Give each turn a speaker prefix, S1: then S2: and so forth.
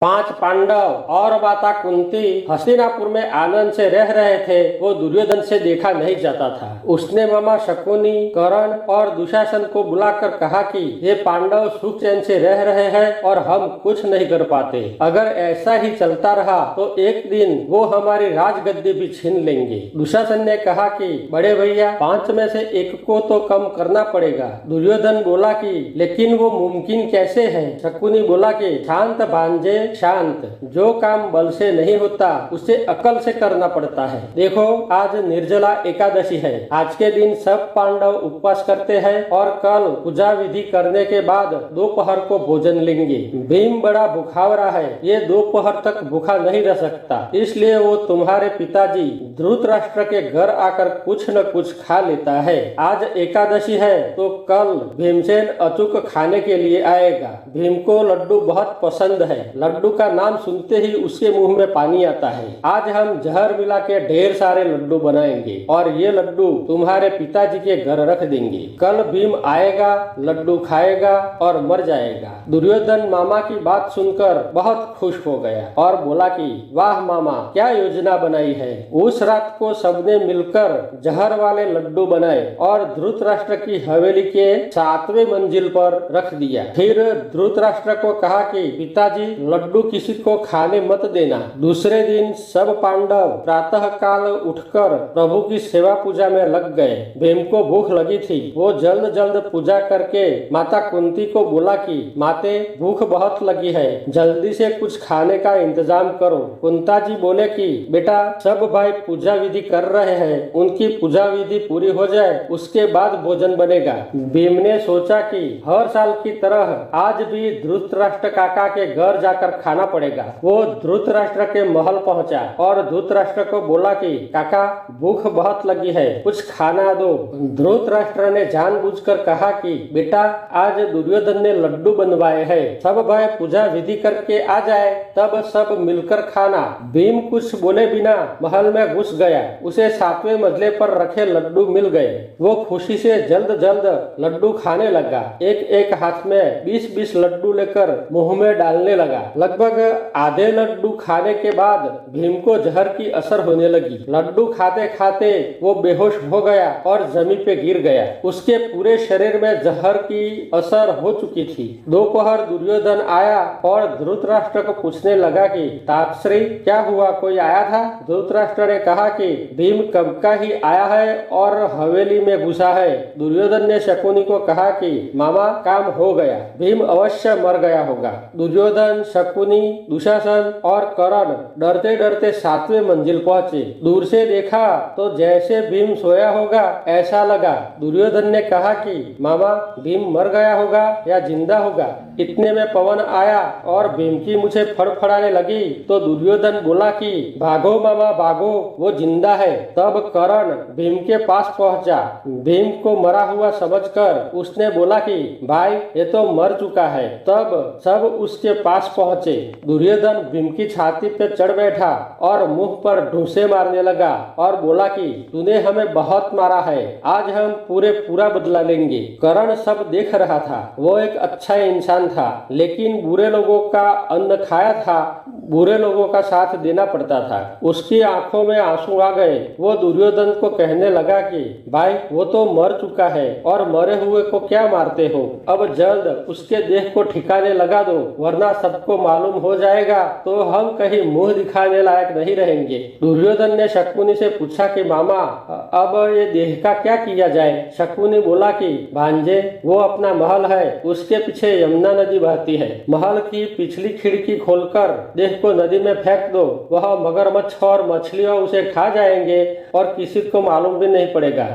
S1: पांच पांडव और माता कुंती हस्तिनापुर में आनंद से रह रहे थे। वो दुर्योधन से देखा नहीं जाता था। उसने मामा शकुनी, कर्ण और दुशासन को बुलाकर कहा कि ये पांडव सुख चैन से रह रहे हैं और हम कुछ नहीं कर पाते। अगर ऐसा ही चलता रहा तो एक दिन वो हमारी राजगद्दी भी छीन लेंगे। दुशासन ने कहा कि बड़े भैया, पांच में से एक को तो कम करना पड़ेगा। दुर्योधन बोला कि लेकिन वो मुमकिन कैसे है? शकुनी बोला कि शांत भांजे शांत, जो काम बल से नहीं होता उसे अकल से करना पड़ता है। देखो, आज निर्जला एकादशी है। आज के दिन सब पांडव उपवास करते हैं और कल पूजा विधि करने के बाद दोपहर को भोजन लेंगे। भीम बड़ा भूखावरा है, ये दोपहर तक भूखा नहीं रह सकता, इसलिए वो तुम्हारे पिताजी धृतराष्ट्र के घर आकर कुछ न कुछ खा लेता है। आज एकादशी है तो कल भीमसेन अचूक खाने के लिए आएगा। भीम को लड्डू बहुत पसंद है। लड्डू का नाम सुनते ही उसके मुंह में पानी आता है। आज हम जहर मिला के ढेर सारे लड्डू बनाएंगे और ये लड्डू तुम्हारे पिताजी के घर रख देंगे। कल भीम आएगा, लड्डू खाएगा और मर जाएगा। दुर्योधन मामा की बात सुनकर बहुत खुश हो गया और बोला कि वाह मामा, क्या योजना बनाई है। उस रात को सबने मिलकर जहर वाले लड्डू बनाए और धृतराष्ट्र की हवेली के 7वें मंजिल पर रख दिया। फिर धृतराष्ट्र को कहा कि पिताजी, लड्डू किसी को खाने मत देना। दूसरे दिन सब पांडव प्रातः काल उठकर प्रभु की सेवा पूजा में लग गए। भीम को भूख लगी थी। वो जल्द जल्द पूजा करके माता कुंती को बोला कि माते, भूख बहुत लगी है, जल्दी से कुछ खाने का इंतजाम करो। कुंता जी बोले कि बेटा, सब भाई पूजा विधि कर रहे हैं, उनकी पूजा विधि पूरी हो जाए उसके बाद भोजन बनेगा। भीम ने सोचा कि हर साल की तरह आज भी धृतराष्ट्र काका के घर जाकर खाना पड़ेगा। वो धृतराष्ट्र के महल पहुंचा और धृतराष्ट्र को बोला कि काका, भूख बहुत लगी है, कुछ खाना दो। धृतराष्ट्र ने जानबूझकर कहा कि बेटा, आज दुर्योधन ने लड्डू बनवाए हैं, सब भाई पूजा विधि करके आ जाए तब सब मिलकर खाना। भीम कुछ बोले बिना महल में घुस गया। उसे 7वें मंजिले पर रखे लड्डू मिल गए। वो खुशी से जल्द जल्द लड्डू खाने लगा। एक एक हाथ में 20-20 लड्डू लेकर मुंह में डालने लगा। लगभग आधे लड्डू खाने के बाद भीम को जहर की असर होने लगी। लड्डू खाते खाते वो बेहोश हो गया और जमीन पे गिर गया। उसके पूरे शरीर में जहर की असर हो चुकी थी। दोपहर दुर्योधन आया और धृतराष्ट्र को पूछने लगा कि तापश्री, क्या हुआ, कोई आया था? धृतराष्ट्र ने कहा कि भीम कब का ही आया है और हवेली में घुसा है। दुर्योधन ने शकुनी को कहा कि मामा, काम हो गया, भीम अवश्य मर गया होगा। दुर्योधन, शकुनी, दुशासन और कर्ण डरते डरते 7वें मंजिल पहुंचे। दूर से देखा तो जैसे भीम सोया होगा ऐसा लगा। दुर्योधन ने कहा कि मामा, भीम मर गया होगा या जिंदा होगा। इतने में पवन आया और भीम की मुझे फड़फड़ाने लगी तो दुर्योधन बोला कि भागो मामा भागो, वो जिंदा है। तब कर्ण भीम के पास पहुंचा। भीम को मरा हुआ समझकर उसने बोला कि भाई, ये तो मर चुका है। तब सब उसके पास पहुंचे। दुर्योधन भीम की छाती पे चढ़ बैठा और मुंह पर ढूंसे मारने लगा और बोला कि तूने हमें बहुत मारा है, आज हम पूरा बदला लेंगे। कर्ण सब देख रहा था। वो एक अच्छा इंसान था, लेकिन बुरे लोगों का अन्न खाया था, बुरे लोगों का साथ देना पड़ता था। उसकी आंखों में आंसू आ गए। वो दुर्योधन को कहने लगा कि भाई, वो तो मर चुका है और मरे हुए को क्या मारते हो। अब जल्द उसके देह को ठिकाने लगा दो, वरना सबको मालूम हो जाएगा तो हम कहीं मुंह दिखाने लायक नहीं रहेंगे। दुर्योधन ने शकुनी से पूछा कि मामा, अब ये देह का क्या किया जाए? शकुनी बोला कि भांजे, वो अपना महल है, उसके पीछे यमुना नदी बहती है। महल की पिछली खिड़की खोलकर देह को नदी में फेंक दो, वह मगरमच्छ और मछलियां उसे खा जाएंगे और किसी को मालूम भी नहीं पड़ेगा।